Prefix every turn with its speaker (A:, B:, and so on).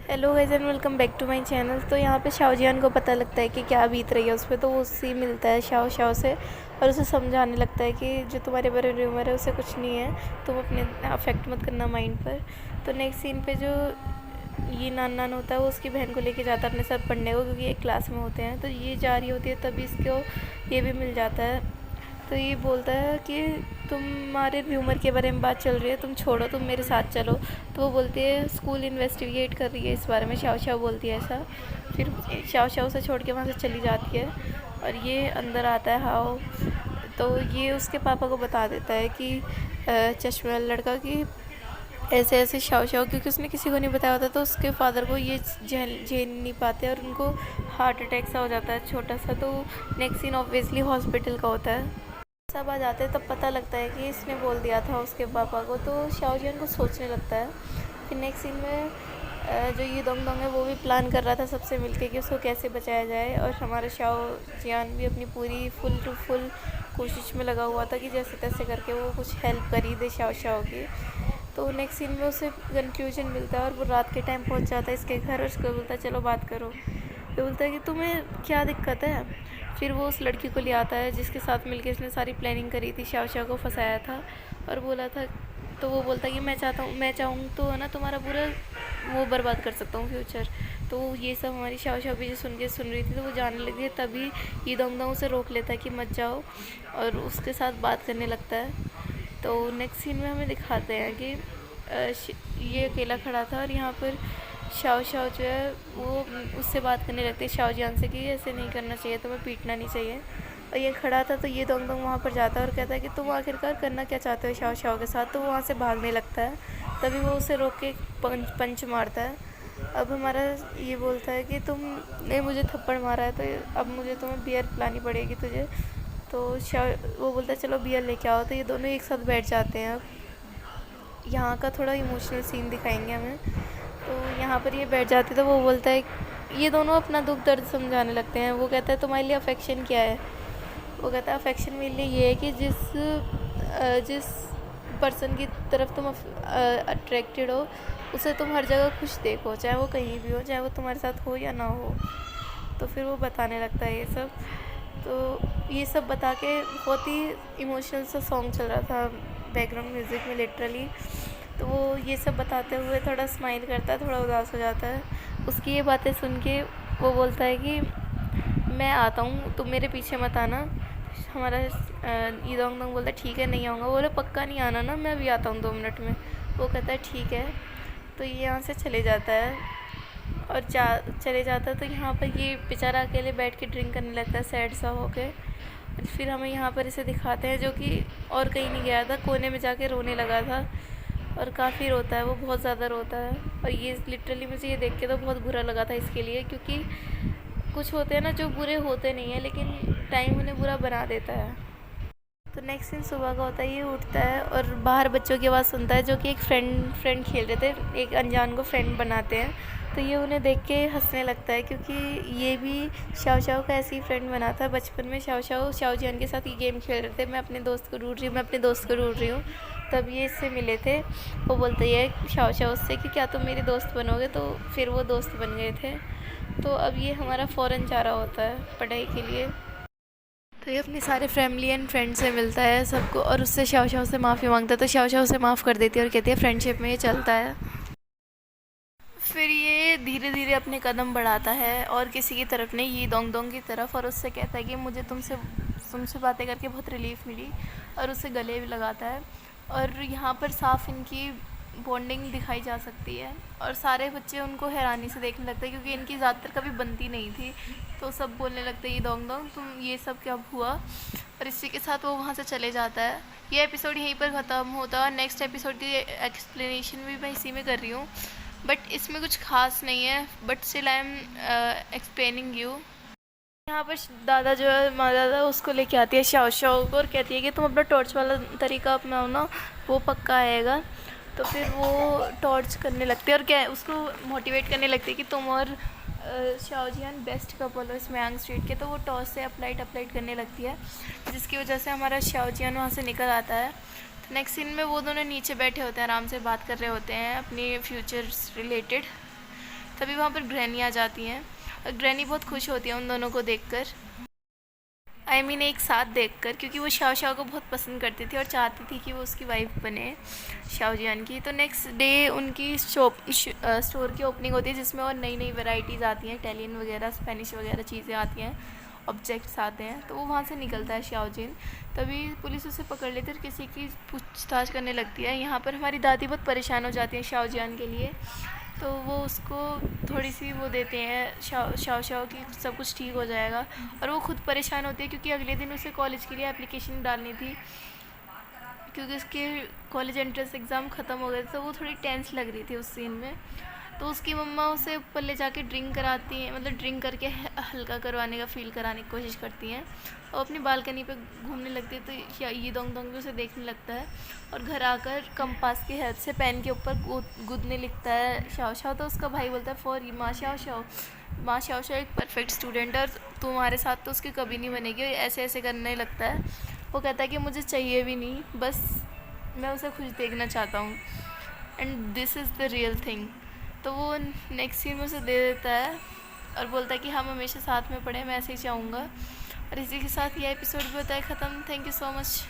A: Hello guys and welcome back to my channel. तो यहाँ पे शाओजियान को पता लगता है कि क्या बीत रही है उस पर, तो वो उससे मिलता है शाओ शाओ से और उसे समझाने लगता है कि जो तुम्हारे बारे में र्यूमर है उसे कुछ नहीं है, तुम अपने अफेक्ट मत करना माइंड पर। तो नेक्स्ट सीन पे जो ये नान होता है वो उसकी बहन को लेके जाता है अपने साथ पढ़ने को, क्योंकि एक क्लास में होते हैं। तो ये जा रही होती है तभी इसको ये भी मिल जाता है। तो ये बोलता है कि तुम्हारे र्यूमर के बारे में बात चल रही है, तुम छोड़ो, तुम मेरे साथ चलो। तो वो बोलती है स्कूल इन्वेस्टिगेट कर रही है इस बारे में, शाओ शाओ बोलती है ऐसा। फिर शाओ शाओ से छोड़ के वहाँ से चली जाती है और ये अंदर आता है हाओ। तो ये उसके पापा को बता देता है कि चश्मे वाला लड़का कि ऐसे ऐसे शाओ शाओ, क्योंकि उसने किसी को नहीं बताया होता। तो उसके फादर को ये झेल नहीं पाते और उनको हार्ट अटैक सा हो जाता है छोटा सा। तो नेक्स्ट सीन ऑब्वियसली हॉस्पिटल का होता है। सब आ जाते हैं तब पता लगता है कि इसने बोल दिया था उसके पापा को। तो शाओ जियान को सोचने लगता है। फिर नेक्स्ट सीन में जो ये दोंग दोंग है वो भी प्लान कर रहा था सबसे मिलके कि उसको कैसे बचाया जाए, और हमारा शाओ जियान भी अपनी पूरी फुल टू फुल कोशिश में लगा हुआ था कि जैसे तैसे करके वो कुछ हेल्प कर ही दे शाओ शाओ की। तो नेक्स्ट सीन में उसे कंक्लूजन मिलता है और वो रात के टाइम पहुंच जाता है इसके घर और उसको बोलता है चलो बात करो। तो बोलता है कि तुम्हें क्या दिक्कत है। फिर वो उस लड़की को ले आता है जिसके साथ मिलके इसने सारी प्लानिंग करी थी, शाओ शाओ को फंसाया था और बोला था। तो वो बोलता है कि मैं चाहूँ तो है ना तुम्हारा पूरा वो बर्बाद कर सकता हूँ फ्यूचर। तो ये सब हमारी शाओ शाओ भी जो सुन रही थी तो वो जाने लगी है। तभी ये दोंग दोंग उसे रोक लेता है कि मत जाओ और उसके साथ बात करने लगता है। तो नेक्स्ट सीन में हमें दिखाते हैं कि ये अकेला खड़ा था और यहाँ पर शाओ शाओ जो है वो उससे बात करने लगती है शाओ जियान से कि ऐसे नहीं करना चाहिए, तुम्हें पीटना नहीं चाहिए। और ये खड़ा था तो ये दोंग दोंग वहाँ पर जाता है और कहता है कि तुम आखिरकार करना क्या चाहते हो शाओ शाओ के साथ। तो वो वहाँ से भागने लगता है। तभी वो उसे रोक के पंच मारता है। अब हमारा ये बोलता है कि तुमने मुझे थप्पड़ मारा है तो अब मुझे तुम्हें बियर पिलानी पड़ेगी तुझे। तो वो बोलता है चलो बियर लेके आओ। तो ये दोनों एक साथ बैठ जाते हैं। अब यहाँ का थोड़ा इमोशनल सीन दिखाएंगे हमें। तो यहाँ पर ये बैठ जाते तो वो बोलता है, ये दोनों अपना दुख दर्द समझाने लगते हैं। वो कहता है तुम्हारे लिए अफेक्शन क्या है। वो कहता है अफेक्शन मेरे लिए ये है कि जिस पर्सन की तरफ तुम अट्रैक्टेड हो उसे तुम हर जगह खुश देखो, चाहे वो कहीं भी हो, चाहे वो तुम्हारे साथ हो या ना हो। तो फिर वो बताने लगता है ये सब। तो ये सब बता के बहुत ही इमोशनल सा सॉन्ग चल रहा था बैकग्राउंड म्यूज़िक में लिटरली। तो वो ये सब बताते हुए थोड़ा स्माइल करता है, थोड़ा उदास हो जाता है। उसकी ये बातें सुन के वो बोलता है कि मैं आता हूँ, तुम मेरे पीछे मत आना। हमारा ये दोंग दोंग बोलता है ठीक है नहीं आऊँगा। वो बोले पक्का नहीं आना ना, मैं अभी आता हूँ 2 मिनट में। वो कहता है ठीक है। तो ये यहाँ से चले जाता है और चले जाता है। तो यहाँ पर ये बेचारा अकेले बैठ के ड्रिंक करने लगता है सैड सा होके। फिर हमें यहाँ पर इसे दिखाते हैं जो कि और कहीं नहीं गया था, कोने में जाके रोने लगा था और काफ़ी रोता है, वो बहुत ज़्यादा रोता है। और ये लिटरली मुझे ये देख के तो बहुत बुरा लगा था इसके लिए, क्योंकि कुछ होते हैं ना जो बुरे होते नहीं हैं लेकिन टाइम उन्हें बुरा बना देता है। तो नेक्स्ट दिन सुबह का होता है, ये उठता है और बाहर बच्चों की आवाज़ सुनता है जो कि एक फ्रेंड खेल रहे थे, एक अनजान को फ्रेंड बनाते हैं। तो ये उन्हें देख के हंसने लगता है, क्योंकि ये भी शाओ शाओ का ऐसे ही फ्रेंड बना था बचपन में। शाओ जियान के साथ ये गेम खेल रहे थे, मैं अपने दोस्त को ढूंढ रही हूँ। तब ये इससे मिले थे। वो बोलते है शाओ शाओ से कि क्या तुम मेरे दोस्त बनोगे। तो फिर वो दोस्त बन गए थे। तो अब ये हमारा फ़ॉरेन जा रहा होता है पढ़ाई के लिए। तो ये अपने सारे फैमिली एंड फ्रेंड से मिलता है सबको और उससे शाओ शाओ से माफ़ी मांगता है। तो शाओ शाओ से माफ़ कर देती है और कहती है फ्रेंडशिप में ये चलता है। फिर ये धीरे धीरे अपने कदम बढ़ाता है और किसी की तरफ नहीं, ये दोंग दोंग की तरफ, और उससे कहता है कि मुझे तुमसे बातें करके बहुत रिलीफ मिली, और उससे गले भी लगाता है। और यहाँ पर साफ इनकी बॉन्डिंग दिखाई जा सकती है और सारे बच्चे उनको हैरानी से देखने लगते हैं, क्योंकि इनकी ज़्यादातर कभी बनती नहीं थी। तो सब बोलने लगते हैं ये दोंग दोंग तुम ये सब क्या हुआ। और इसी के साथ वो वहाँ से चले जाता है। ये एपिसोड यहीं पर ख़त्म होता है और नेक्स्ट एपिसोड की एक्सप्लेनेशन भी मैं इसी में कर रही हूँ, बट इसमें कुछ खास नहीं है, but still I am explaining you. यहाँ पर दादा जो है माँ दादा उसको लेके आती है शाओ शाओ को और कहती है कि तुम अपना टॉर्च वाला तरीका अपनाओ ना, वो पक्का आएगा। तो फिर वो टॉर्च करने लगती है और क्या उसको मोटिवेट करने लगती है कि तुम और शाओ जियान बेस्ट कपल हो इसमें यांग स्ट्रीट के। तो वो टॉर्च से अप्लाइड करने लगती है, जिसकी वजह से हमारा शाओ जियान वहाँ से निकल आता है। तो नेक्स्ट सीन में वो दोनों नीचे बैठे होते हैं, आराम से बात कर रहे होते हैं अपने फ्यूचर्स रिलेटेड। तभी वहाँ पर ग्रैनी आ जाती हैं और ग्रैनी बहुत खुश होती है उन दोनों को देखकर, एक साथ देखकर, क्योंकि वो शाओ शाओ को बहुत पसंद करती थी और चाहती थी कि वो उसकी वाइफ बने शाओ जियान की। तो नेक्स्ट डे उनकी स्टोर की ओपनिंग होती है जिसमें और नई नई वैरायटीज़ आती हैं, इटालियन वगैरह स्पेनिश वगैरह चीज़ें आती हैं, ऑब्जेक्ट्स आते हैं। तो वो वहाँ से निकलता है शाओ जिन, तभी पुलिस उसे पकड़ लेती है और किसी की पूछताछ करने लगती है। यहाँ पर हमारी दादी बहुत परेशान हो जाती है शाओ जियान के लिए, तो वो उसको थोड़ी सी वो देते हैं शाओ शाओ की सब कुछ ठीक हो जाएगा। और वो खुद परेशान होती है क्योंकि अगले दिन उसे कॉलेज के लिए एप्लीकेशन डालनी थी, क्योंकि उसके कॉलेज एंट्रेंस एग्ज़ाम ख़त्म हो गए थे, तो वो थोड़ी टेंस लग रही थी उस सीन में। तो उसकी मम्मा उसे ऊपर ले जाके ड्रिंक कराती हैं, मतलब ड्रिंक करके हल्का करवाने का फील कराने की कोशिश करती हैं। और अपनी बालकनी पे घूमने लगती है, तो ये दोंग दोंग भी उसे देखने लगता है और घर आकर कंपास की हेल्प से पेन के ऊपर गूदने लिखता है शाओ शाओ। तो उसका भाई बोलता है फॉर माँ शाओ शाओ, माँ शाओ शाओ एक परफेक्ट स्टूडेंट है और तुम्हारे साथ तो उसकी कभी नहीं बनेगी, ऐसे ऐसे करने लगता है। वो कहता है कि मुझे चाहिए भी नहीं, बस मैं उसे खुश देखना चाहता हूँ, and this is the real thing. तो वो नेक्स्ट सीन में उसे दे देता है और बोलता है कि हम हमेशा साथ में पढ़ें, मैं ऐसे ही चाहूँगा। और इसी के साथ ये एपिसोड भी होता है ख़त्म। Thank you so much.